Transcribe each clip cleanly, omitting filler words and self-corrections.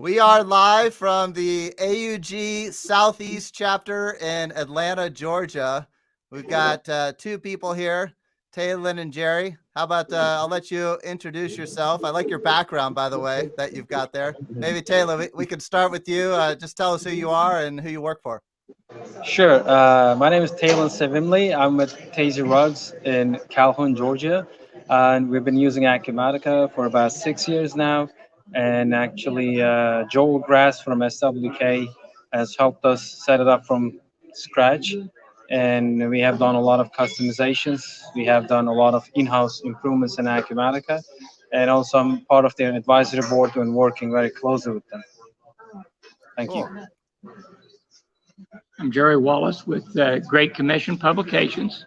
We are live from the AUG Southeast chapter in Atlanta, Georgia. We've got two people here, Taylor and Jerry. How about I'll let you introduce yourself. I like your background, by the way, that you've got there. Maybe Taylor, we could start with you. Just tell us who you are and who you work for. Sure. My name is Taylor Sevimley. I'm with Taser Rugs in Calhoun, Georgia. And we've been using Acumatica for about 6 years now. And actually, Joel Grass from SWK has helped us set it up from scratch. And we have done a lot of customizations. We have done a lot of in-house improvements in Acumatica. And also, I'm part of their advisory board and working very closely with them. Thank you. Cool. I'm Jerry Wallace with Great Commission Publications.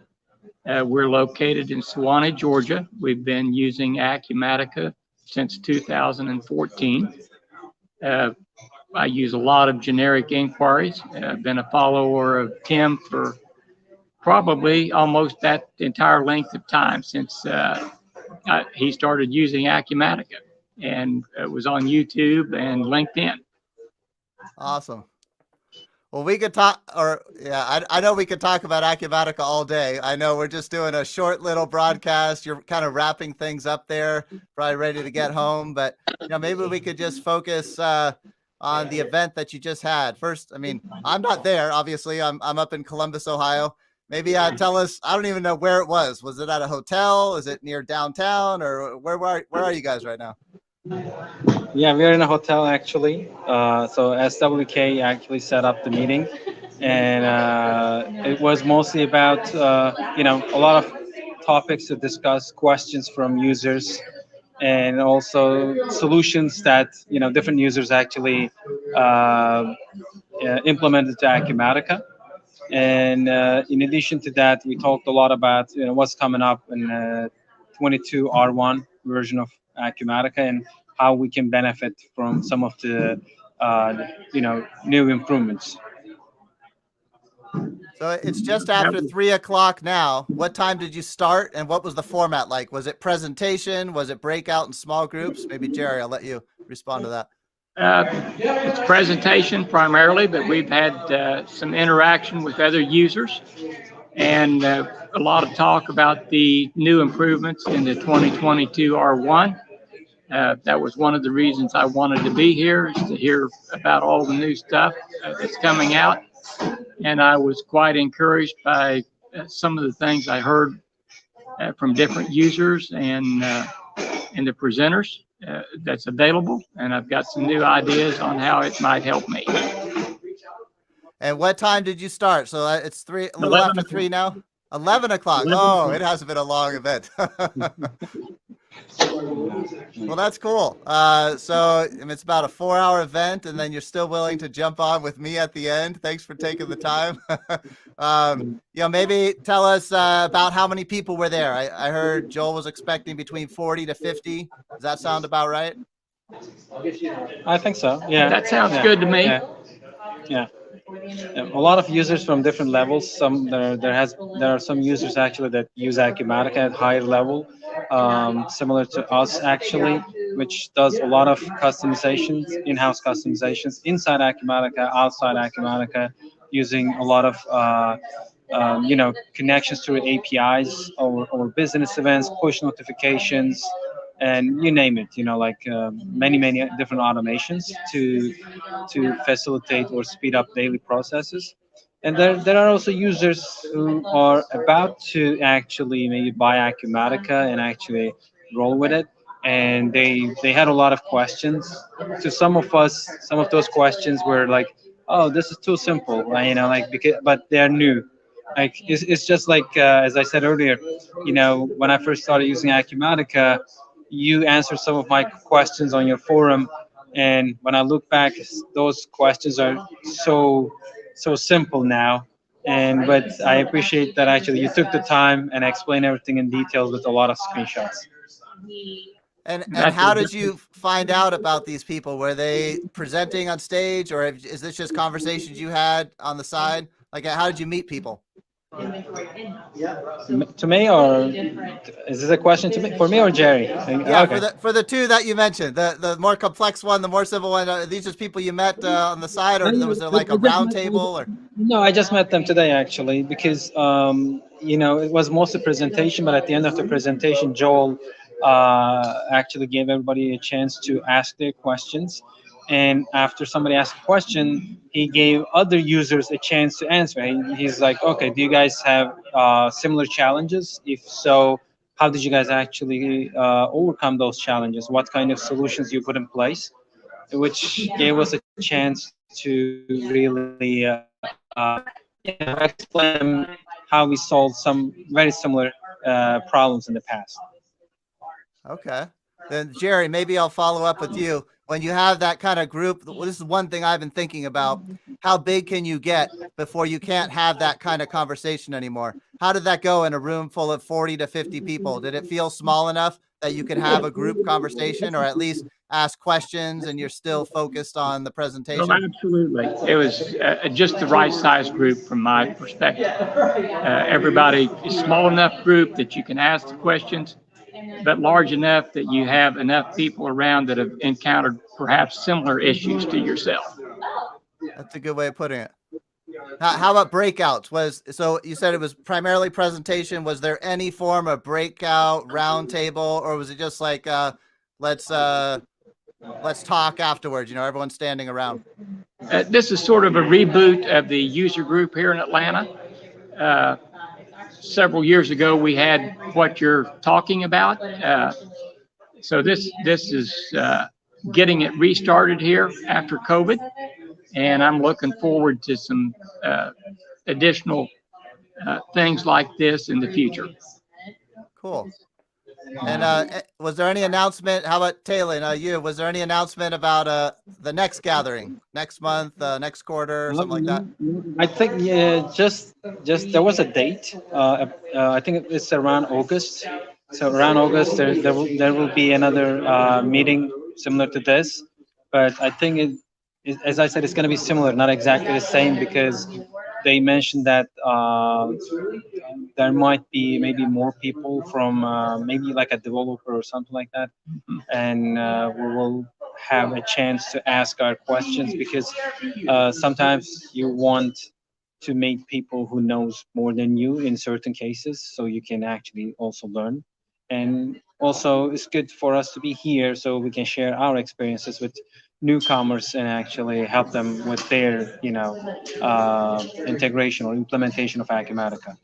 We're located in Suwanee, Georgia. We've been using Acumatica since 2014. I use a lot of generic inquiries. I've been a follower of Tim for probably almost that entire length of time since he started using Acumatica, and it was on YouTube and LinkedIn. Awesome. Well, we could talk, I know we could talk about Acumatica all day. I know we're just doing a short little broadcast. You're kind of wrapping things up there, probably ready to get home. But maybe we could just focus on the event that you just had. First, I mean, I'm not there. Obviously, I'm up in Columbus, Ohio. Maybe tell us. I don't even know where it was. Was it at a hotel? Is it near downtown, or where are you guys right now? Yeah, we're in a hotel actually. So SWK actually set up the meeting, and it was mostly about a lot of topics to discuss, questions from users, and also solutions that different users actually implemented to Acumatica. And in addition to that, we talked a lot about what's coming up in 22 R1 version of Acumatica and how we can benefit from some of the new improvements. So it's just after 3:00 now. What time did you start, and what was the format like? Was it presentation? Was it breakout in small groups? Maybe Jerry, I'll let you respond to that. It's presentation primarily, but we've had some interaction with other users and a lot of talk about the new improvements in the 2022 R1. That was one of the reasons I wanted to be here, is to hear about all the new stuff that's coming out. And I was quite encouraged by some of the things I heard from different users and the presenters that's available. And I've got some new ideas on how it might help me. And what time did you start? So it's a little after 3 now? 11 o'clock. Oh, it hasn't been a long event. Well, that's cool. So it's about a 4-hour event, and then you're still willing to jump on with me at the end. Thanks for taking the time. Maybe tell us about how many people were there. I heard Joel was expecting between 40 to 50. Does that sound about right? I think so. Yeah. That sounds good to me. Yeah. A lot of users from different levels. There are some users actually that use Acumatica at higher level, similar to us actually, which does a lot of customizations, in-house customizations inside Acumatica, outside Acumatica, using a lot of connections to APIs or business events, push notifications, and you name it. Many different automations to facilitate or speed up daily processes. And there are also users who are about to actually maybe buy Acumatica and actually roll with it. And they had a lot of questions. To some of us, some of those questions were like, "Oh, this is too simple," but they're new. It's just like as I said earlier, when I first started using Acumatica, you answered some of my questions on your forum, and when I look back, those questions are so simple now. But I appreciate that actually you took the time and explained everything in detail with a lot of screenshots. And how did you find out about these people? Were they presenting on stage, or is this just conversations you had on the side? Like, how did you meet people? To me, or is this a question to me, for me or Jerry? Yeah, Okay. for the two that you mentioned, the more complex one, the more simple one. Are these just people you met on the side, or was there like a round table? Or No, I just met them today actually because it was mostly presentation, but at the end of the presentation, Joel actually gave everybody a chance to ask their questions. And after somebody asked a question, he gave other users a chance to answer. He's like, okay, do you guys have similar challenges? If so, how did you guys actually overcome those challenges? What kind of solutions you put in place? Which gave us a chance to really explain how we solved some very similar problems in the past. okay, then Jerry, maybe I'll follow up with you. When you have that kind of group, this is one thing I've been thinking about. How big can you get before you can't have that kind of conversation anymore? How did that go in a room full of 40 to 50 people? Did it feel small enough that you could have a group conversation or at least ask questions and you're still focused on the Oh, presentation? absolutely. It was just the right size group from my perspective. Everybody is small enough group that you can ask the questions, but large enough that you have enough people around that have encountered perhaps similar issues to yourself. That's a good way of putting it. How about breakouts? So you said it was primarily presentation. Was there any form of breakout, roundtable, or was it just like let's uh, let's talk afterwards? Everyone's standing around. This is sort of a reboot of the user group here in Atlanta. Uh, Several years ago, we had what you're talking about. So this is getting it restarted here after COVID, and I'm looking forward to some additional things like this in the future. Cool. And was there any announcement? How about Taylor? Was there any announcement about the next gathering next month, next quarter, or something like that? I think just there was a date. I think it's around August. So around August, there will be another meeting similar to this, but I think as I said, it's going to be similar, not exactly the same, because they mentioned that there might be maybe more people from maybe like a developer or something like that, and we will have a chance to ask our questions, because sometimes you want to meet people who knows more than you in certain cases, so you can actually also learn. And also it's good for us to be here so we can share our experiences with newcomers and actually help them with their integration or implementation of Acumatica.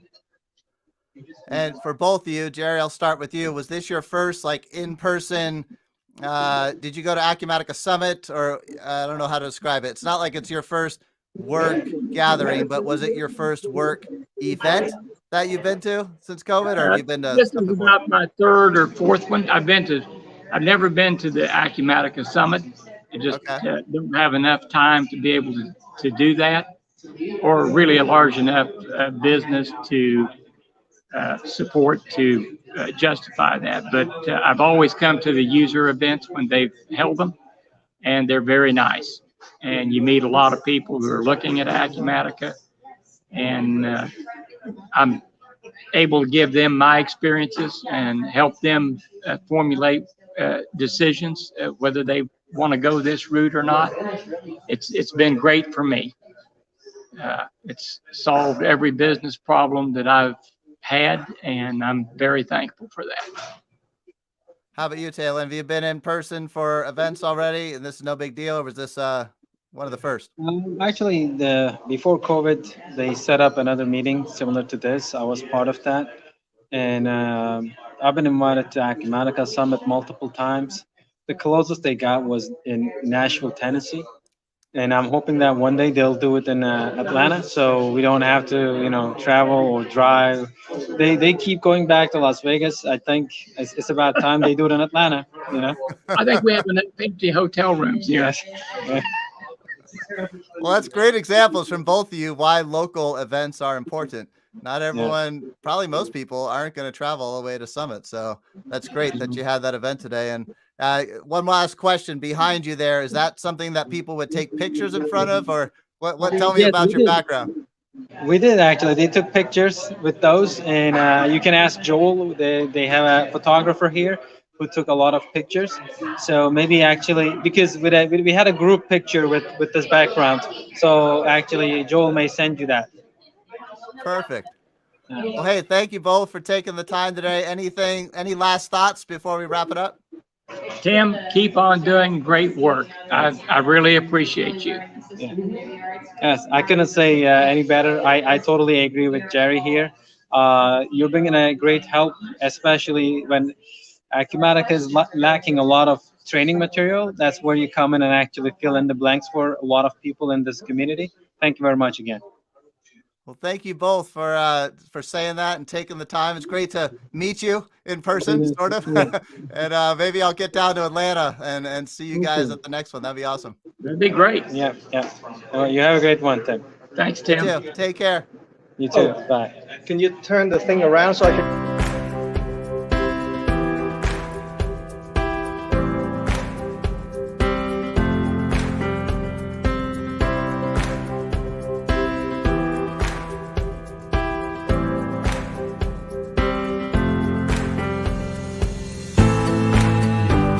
And for both of you, Jerry, I'll start with you. Was this your first like in-person? Did you go to Acumatica Summit, or I don't know how to describe it. It's not like it's your first work gathering, but was it your first work event that you've been to since COVID, or have you been to This stuff is before? about my third or fourth one. I've never been to the Acumatica Summit. I just Okay. don't have enough time to be able to do that, or really a large enough business to support to justify that. But I've always come to the user events when they've held them, and they're very nice. And you meet a lot of people who are looking at Acumatica, and I'm able to give them my experiences and help them formulate decisions whether they want to go this route or not. It's been great for me. It's solved every business problem that I've had, and I'm very thankful for that. How about you, Taylor? Have you been in person for events already, and this is no big deal, or was this one of the first? Actually, before COVID, they set up another meeting similar to this. I was part of that, and I've been invited to Acumatica Summit multiple times. The closest they got was in Nashville, Tennessee, and I'm hoping that one day they'll do it in Atlanta, so we don't have to, travel or drive. They keep going back to Las Vegas. I think it's about time they do it in Atlanta. I think we have enough empty hotel rooms here. Yes. Yeah. Well, that's great examples from both of you why local events are important. Not Yeah. everyone, probably most people, aren't going to travel all the way to Summit. So that's great that you had that event today. And one last question behind you there. Is that something that people would take pictures in front of, or what? Tell me Yes, about we your did. background. We did actually. They took pictures with those, and you can ask Joel. They have a photographer here who took a lot of pictures. So maybe actually, because we had a group picture with this background. So actually, Joel may send you that. Perfect. Well, hey, thank you both for taking the time today. Any last thoughts before we wrap it up? Tim, keep on doing great work. I really appreciate you. Yeah. Yes, I couldn't say any better. I totally agree with Jerry here. You're bringing a great help, especially when Acumatica is lacking a lot of training material. That's where you come in and actually fill in the blanks for a lot of people in this community. Thank you very much again. Well, thank you both for saying that and taking the time. It's great to meet you in person, sort of. And maybe I'll get down to Atlanta and see you guys at the next one. That'd be awesome. That'd be great. Yeah, yeah. You have a great one, Tim. Thanks, You Tim. too. Take care. You too. Bye. Can you turn the thing around so I can?